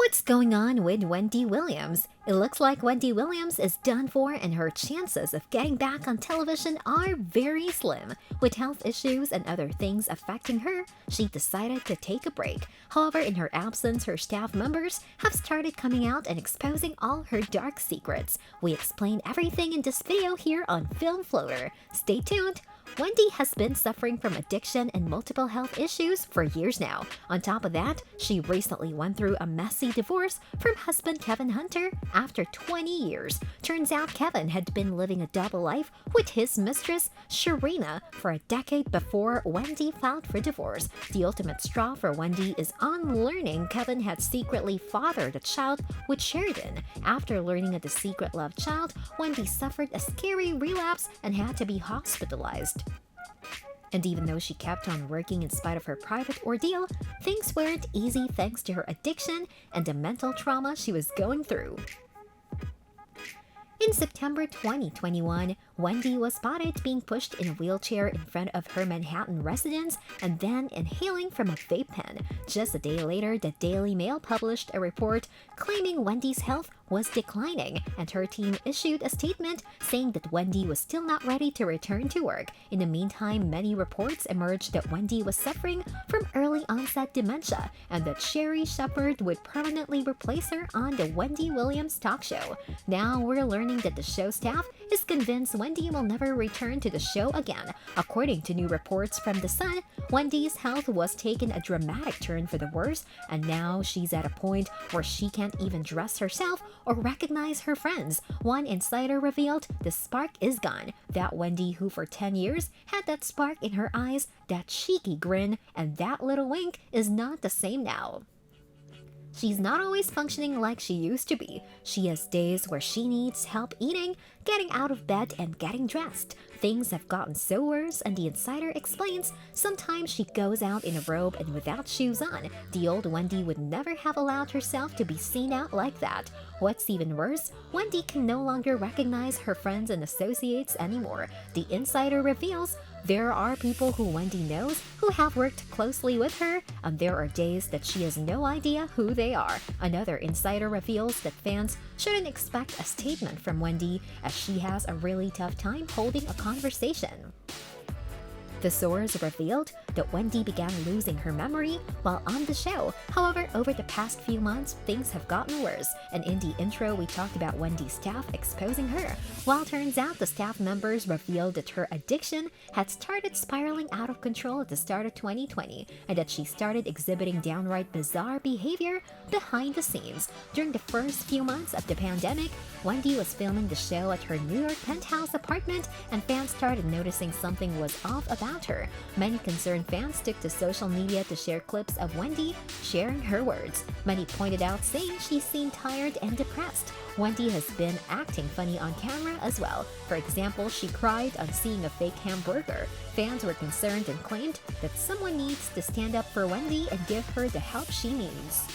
What's going on with Wendy Williams? It looks like Wendy Williams is done for and her chances of getting back on television are very slim. With health issues and other things affecting her, she decided to take a break. However, in her absence, her staff members have started coming out and exposing all her dark secrets. We explain everything in this video here on Film Floater. Stay tuned! Wendy has been suffering from addiction and multiple health issues for years now. On top of that, she recently went through a messy divorce from husband Kevin Hunter after 20 years. Turns out Kevin had been living a double life with his mistress, Sharina, for a decade before Wendy filed for divorce. The ultimate straw for Wendy is on learning Kevin had secretly fathered a child with Sheridan. After learning of the secret love child, Wendy suffered a scary relapse and had to be hospitalized. And even though she kept on working in spite of her private ordeal, things weren't easy thanks to her addiction and the mental trauma she was going through. In September 2021, Wendy was spotted being pushed in a wheelchair in front of her Manhattan residence and then inhaling from a vape pen. Just a day later, the Daily Mail published a report claiming Wendy's health was declining, and her team issued a statement saying that Wendy was still not ready to return to work. In the meantime, many reports emerged that Wendy was suffering from early onset dementia and that Sherri Shepherd would permanently replace her on the Wendy Williams talk show. Now we're learning that the show staff is convinced Wendy will never return to the show again. According to new reports from The Sun, Wendy's health was taking a dramatic turn for the worse, and now she's at a point where she can't even dress herself or recognize her friends. One insider revealed the spark is gone. That Wendy who for 10 years had that spark in her eyes, that cheeky grin, and that little wink is not the same now. She's not always functioning like she used to be. She has days where she needs help eating, getting out of bed, and getting dressed. Things have gotten so worse, and the insider explains sometimes she goes out in a robe and without shoes on. The old Wendy would never have allowed herself to be seen out like that. What's even worse, Wendy can no longer recognize her friends and associates anymore. The insider reveals there are people who Wendy knows who have worked closely with her, and there are days that she has no idea who they are. Another insider reveals that fans shouldn't expect a statement from Wendy, as she has a really tough time holding a conversation. The source revealed that Wendy began losing her memory while on the show. However, over the past few months, things have gotten worse, and in the intro we talked about Wendy's staff exposing her. While turns out the staff members revealed that her addiction had started spiraling out of control at the start of 2020, and that she started exhibiting downright bizarre behavior behind the scenes. During the first few months of the pandemic, Wendy was filming the show at her New York penthouse apartment, and fans started noticing something was off about her. Many concerned fans took to social media to share clips of Wendy sharing her words. Many pointed out saying she seemed tired and depressed. Wendy has been acting funny on camera as well. For example, she cried on seeing a fake hamburger. Fans were concerned and claimed that someone needs to stand up for Wendy and give her the help she needs.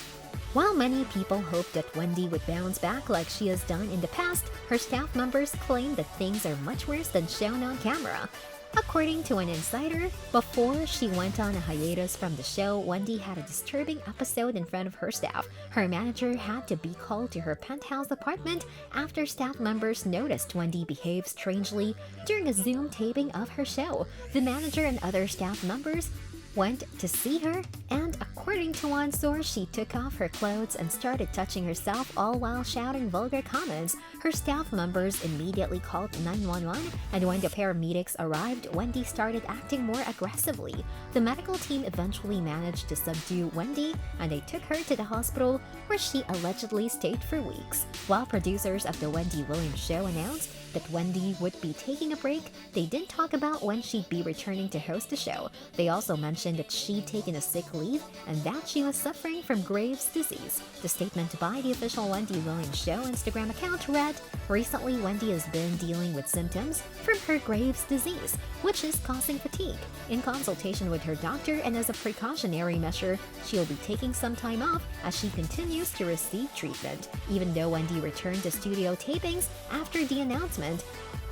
While many people hoped that Wendy would bounce back like she has done in the past, her staff members claim that things are much worse than shown on camera. According to an insider, before she went on a hiatus from the show, Wendy had a disturbing episode in front of her staff. Her manager had to be called to her penthouse apartment after staff members noticed Wendy behaved strangely during a Zoom taping of her show. The manager and other staff members went to see her, and according to one source, she took off her clothes and started touching herself, all while shouting vulgar comments. Her staff members immediately called 911, and when the paramedics arrived, Wendy started acting more aggressively. The medical team eventually managed to subdue Wendy, and they took her to the hospital, where she allegedly stayed for weeks. While producers of the Wendy Williams show announced that Wendy would be taking a break, they didn't talk about when she'd be returning to host the show. They also mentioned that she'd taken a sick leave and that she was suffering from Graves' disease. The statement by the official Wendy Williams Show Instagram account read, "Recently, Wendy has been dealing with symptoms from her Graves' disease, which is causing fatigue. In consultation with her doctor and as a precautionary measure, she'll be taking some time off as she continues to receive treatment." Even though Wendy returned to studio tapings after the announcement,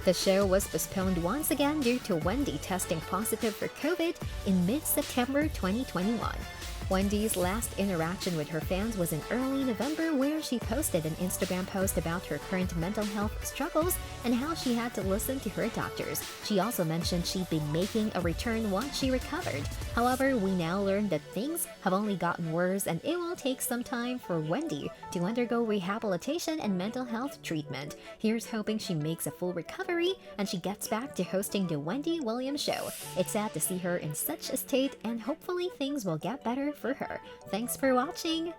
the show was postponed once again due to Wendy testing positive for COVID in mid-September 2021. Wendy's last interaction with her fans was in early November, where she posted an Instagram post about her current mental health struggles and how she had to listen to her doctors. She also mentioned she'd be making a return once she recovered. However, we now learn that things have only gotten worse and it will take some time for Wendy to undergo rehabilitation and mental health treatment. Here's hoping she makes a full recovery and she gets back to hosting the Wendy Williams show. It's sad to see her in such a state, and hopefully things will get better for her. Thanks for watching!